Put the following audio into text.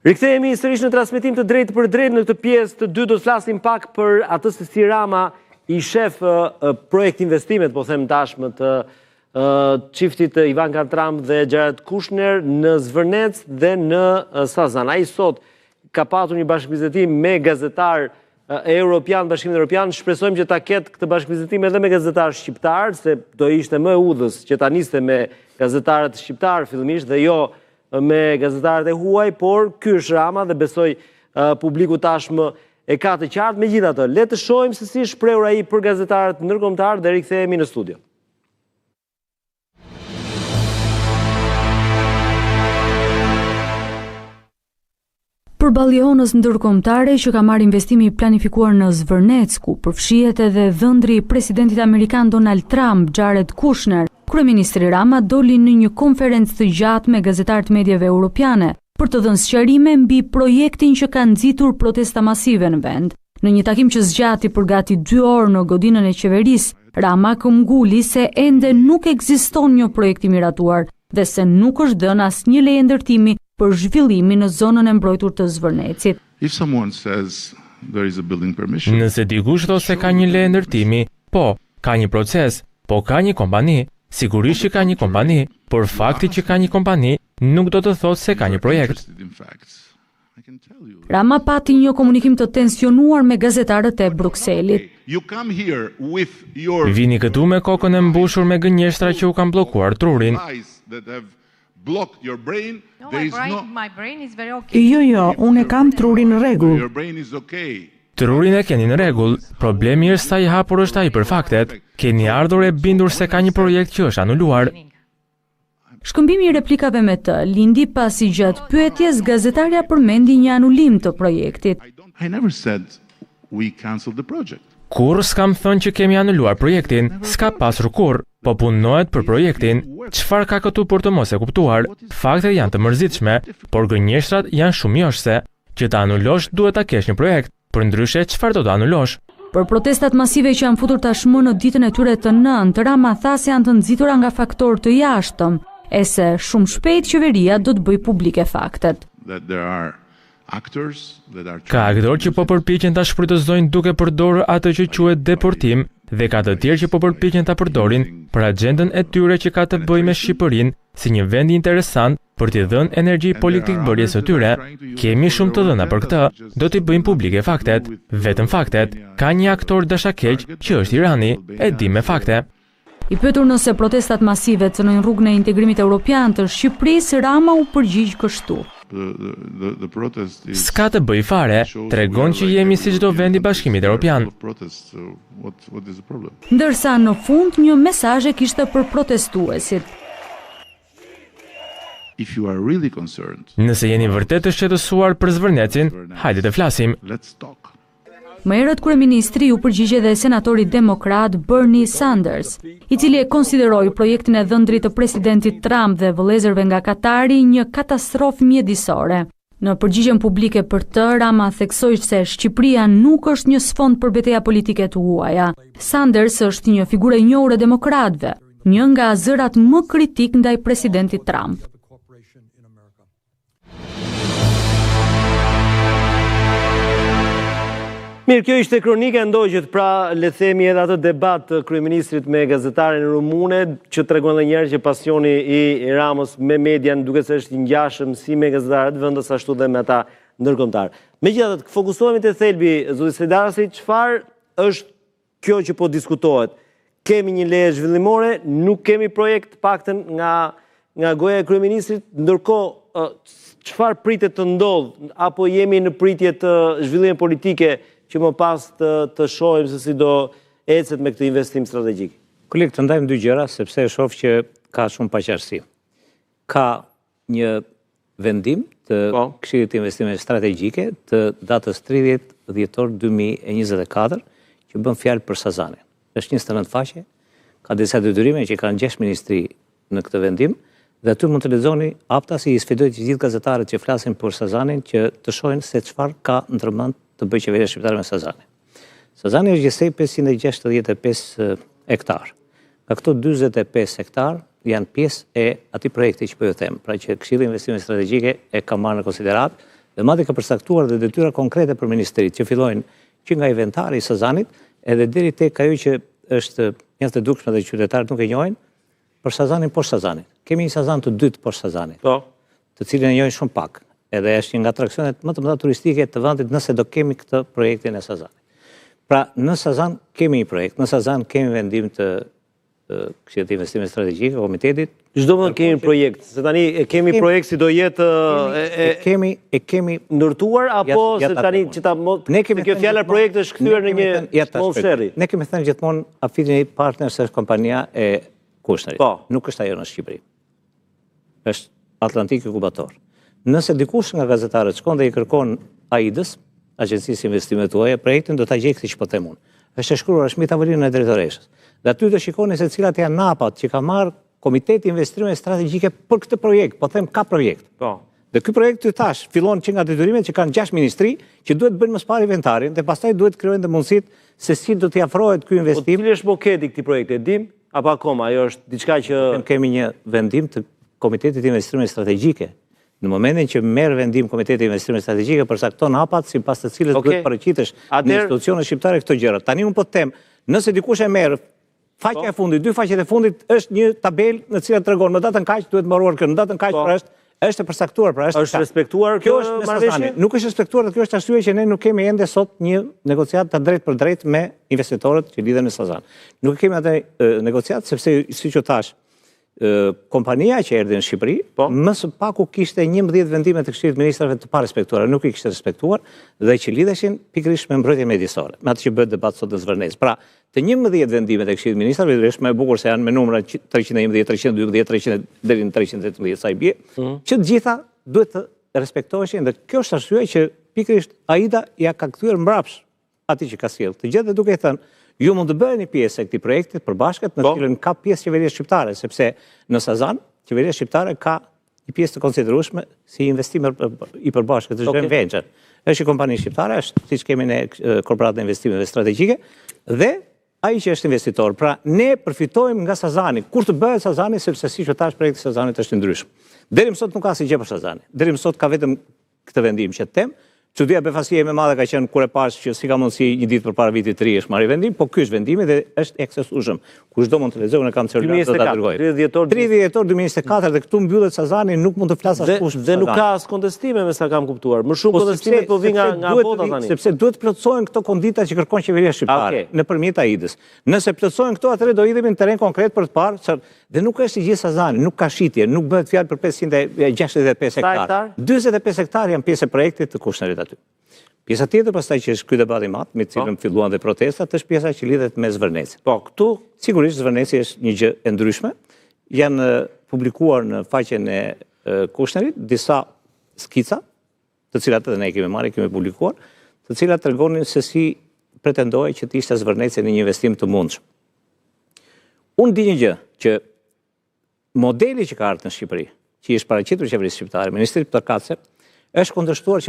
Rikthehemi sërish në transmetim të drejtë për drejtë. Në këtë pjesë të dytë do të flasim pak për atë se si Rama i shef projekt investimet, po them tashmë, të çiftit Ivanka Trump dhe Jared Kushner në Zvërnec dhe në Sazan. Ai sot ka patur një bashkëbizetim me gazetar europian, Bashkimin Evropian. Shpresojmë që ta ketë këtë bashkëbizetim edhe me gazetar shqiptar, se do ishte më e udhës që ta niste me gazetarët shqiptar fillimisht dhe jo me gazetarët e huaj, por ky është Rama dhe besoj publiku tashmë e ka të qartë. Megjithatë, le të shohim se si shprehur ai për gazetarët ndërkombëtar dhe rikthehemi në studio. Për balionës ndërkombëtare që ka marrë investimi planifikuar në Zvërnec, ku përfshihet edhe dhëndri i presidentit amerikan Donald Trump, Jared Kushner, kryeministri Rama doli në një konferencë të gjatë me gazetarët medjave europiane për të dhënë sqarime mbi projektin që ka nxitur protesta masive në vend. Në një takim që zgjati për gati 2 orë në godinën e qeverisë, Rama këmbguli se ende nuk ekziston një projekt i miratuar dhe se nuk është dhënë asnjë leje ndërtimi për zhvillimin në zonën e mbrojtur të Zvërnecit. Nëse dikush thotë se ka një leje ndërtimi, po, ka një proces, po ka një kompani, sigurisht që ka një kompani, por fakti që ka një kompani nuk do të thotë se ka një projekt. Rama pati një komunikim të tensionuar me gazetarët e Brukselit. Vini këtu me kokën e mbushur me gënjeshtra që u kanë bllokuar trurin. Jo, unë kam trurin në rregull. Trurin e keni në rregull, problemi është sa i hapur është ai për faktet. Keni ardhur e bindur se ka një projekt që është anuluar. Shkëmbimi i replikave me të lindi pasi gjatë pyetjes gazetarja përmendi një anulim të projektit. Kur s'kam thënë që kemi anuluar projektin, s'ka pasur kur, po punohet për projektin. Çfarë ka këtu për të mos e kuptuar? Faktet janë të mërzitshme, por gënjeshtrat janë shumë joshse. Që ta anulosh duhet ta kesh një projekt, përndryshe çfarë do të anulosh? Për protestat masive që janë futur tashmë në ditën e tyre të 9, Rama tha se janë të nxitura nga faktorë të jashtëm, e se shumë shpejt qeveria do të bëjë publike faktet. Ka aktorë që po përpiqen ta shfrytëzojnë duke përdorur atë që quhet deportim dhe ka të tjerë që po përpiqen ta përdorin për agjendën e tyre që ka të bëjë me Shqipërinë si një vend interesant për t'i dhënë energji politik bërjes së tyre. Kemi shumë të dhëna për këtë, do t'i bëjmë publike faktet, vetëm faktet. Ka një aktor dashakeq që është Irani, e di me fakte. I pyetur nëse protestat masive cënojnë rrugën e integrimit evropian të Shqipërisë, Rama u përgjigj kështu. S'ka të bëj fare, tregon që jemi si çdo vend i Bashkimit Evropian. Ndërsa në fund një mesazh e kishte për protestuesit. Nëse jeni vërtet të shqetësuar për Zvërnecin, hajde të flasim. Më herët kryeministri u përgjigje dhe senatori demokrat Bernie Sanders, i cili e konsideroi projektin e dhëndrit të presidentit Trump dhe vëllezërve nga Katari një katastrofë mjedisore. Në përgjigjen publike për të, Rama theksoi se Shqipëria nuk është një sfond për betejë politike të huaja. Sanders është një figurë e njohur e demokratëve, një nga zërat më kritik ndaj presidentit Trump. Mirë, kjo ishte kronika e ndoqët, pra le themi edhe atë debat të kryeministrit me gazetarin rumune, që tregon edhe një herë që pasioni i Ramës me median duket se është i ngjashëm si me gazetarët vendës ashtu dhe me ata ndërkombëtar. Megjithatë, fokusohemi te thelbi, zoti Sejdarasi, çfarë është kjo që po diskutohet? Kemi një leje zhvillimore, nuk kemi projekt, paktën nga goja e kryeministrit, ndërkohë çfarë pritet të ndodh apo jemi në pritje të zhvillime politike që më pas të shohim se si do ecet me këtë investim strategjik? Koleg, të ndajmë dy gjëra, sepse e shoh që ka shumë paqartësi. Ka një vendim të Këshillit të Investimeve Strategjike të datës 30 dhjetor 2024 që bën fjalë për Sazanin. Është 29 faqe, ka disa detyrime që kanë 6 ministri në këtë vendim dhe aty mund të lexoni apta si i sfidoj të gjithë gazetarët që flasin për Sazanin që të shohin se çfarë ka ndërmend të bëjë qeveria shqiptare me Sazanin. Sazani është gjithsej 565 hektar. Nga këto 45 hektar janë pjesë e atij projekti që po ju them, pra që Këshilli i Investimeve Strategjike e ka marrë në konsiderat Dhe madje ka përcaktuar dhe detyra konkrete për ministrit, që fillojnë që nga inventari i Sazanit, edhe deri tek ajo që është mjaft e dukshme dhe qytetarët nuk e njohin, për Sazanin poshtë Sazanit. Kemi një Sazan të dytë poshtë Sazanit, të cilin e njohin shumë pak, edhe është një nga atraksionet më të mëdha turistike të vendit nëse do kemi këtë projektin e Sazanit. Pra, në Sazan kemi një projekt, në Sazan kemi vendim të Këshillit të Investimeve Strategjike, komitetit. Çdo më kemi projekt, se tani e kemi projekt si do jetë e kemi ndërtuar apo se tani që ta kjo fjala projekt është kthyer në një small sherry. Ne kemi thënë gjithmonë Affinity Partners është kompania e Kushnerit. Nuk është ajo në Shqipëri. Është Atlantik Inkubator. Nëse dikush nga gazetarët shkon dhe i kërkon AID-s, Agjencisë Investimeve tuaja, projektin do ta gjej këtë që po them unë. Është e shkruar është mbi tavolinën e drejtoreshës. Dhe aty do shikoni se cilat janë napat që ka marrë Komiteti i Investimeve Strategjike për këtë projekt, po them ka projekt. Dhe ky projekt ty thash, fillon që nga detyrimet që kanë 6 ministri, që duhet bëjnë më së pari inventarin, dhe pastaj duhet krijojnë dhe mundësitë se si do t'i afrohet ky investim. Po cili është mokedi këtij projekti, e dim apo akoma ajo është diçka që kemi një vendim të Komitetit të Investimeve Strategjike. Në momentin që merr vendim Komiteti i Investimeve Strategjike përcakton hapat sipas të cilës duhet paraqitesh në institucionet shqiptare këto gjëra. Tani un po të them, nëse dikush e merr faqja e fundit, 2 faqet e fundit është një tabelë në cilën tregon në datën kaq duhet mbaruar kjo, në datën kaq pra është e përcaktuar, pra është respektuar kjo marrëveshje? Nuk është respektuar dhe kjo është arsye që ne nuk kemi ende sot një negociatë të drejtë për drejtë me investitorët që lidhen me Sazan. Nuk kemi atë negociatë sepse siç u thash, kompania që erdhi në Shqipëri, më së paku kishte 11 vendime të Këshillit të Ministrave të parespektuara, nuk i kishte respektuar dhe që lidheshin pikërisht me mbrojtjen mjedisore, me atë që bëhet debat sot në Zvërnez. Pra, të 11 vendime të Këshillit të Ministrave, është më e bukur se janë me numra 311, 312, 300 deri në 318 sa i bie, që të gjitha duhet të respektoheshin dhe kjo është arsye që pikërisht AIDA ja ka kthyer mbrapsht atij që ka sjell. Të gjithë duke thënë ju mund të bëheni pjesë e këtij projektit përbashkët, në cilën ka pjesë qeveria shqiptare, sepse në Sazan qeveria shqiptare ka një pjesë të konsiderueshme si investim i përbashkët, është joint venture. Është një kompani shqiptare, është siç kemi ne korporatë e investimeve strategjike dhe ai që është investitor. Pra ne përfitojmë nga Sazani. Kur të bëhet Sazani, sepse siç u thash projekti i Sazanit është i ndryshëm. Deri më sot nuk ka asgjë për Sazanin. Deri më sot ka vetëm këtë vendim që them. Çudia befasie më e madhe ka qenë kur e pash që si ka mundësi një ditë përpara vitit të ri është marrë vendim, po ky është vendimi dhe është eksesueshëm. Kushdo mund të lexojë, unë kam celular do ta dërgoj. 30 dhjetor 2024 dhe këtu mbyllet Sazani, nuk mund të flas askush. Dhe nuk ka as kontestime me sa kam kuptuar. Më shumë kontestime po vijnë nga bota tani. Sepse duhet plotësohen këto kondita që kërkon qeveria shqiptare nëpërmjet AID-s. Nëse plotësohen këto, atëherë do hidhemi në terren konkret për të parë dhe nuk është i gjithë Sazani, nuk ka shitje, nuk bëhet fjalë për 565 hektar. 45 hektar janë pjesë e projektit të Kushnerit aty. Pjesa tjetër pastaj që është ky debat i madh, me të cilën filluan dhe protestat, është pjesa që lidhet me Zvërnecin. Po, këtu sigurisht Zvërneci është një gjë e ndryshme. Janë publikuar në faqen e Kushnerit disa skica, të cilat edhe ne kemi marrë, kemi publikuar, të cilat tregonin se si pretendohej që të ishte Zvërneci në një investim të mundshëm. Unë di një gjë, që modeli që ka ardhur në Shqipëri, që është paraqitur qeverisë shqiptare, Ministrit Përkatëse, është kundërshtuar që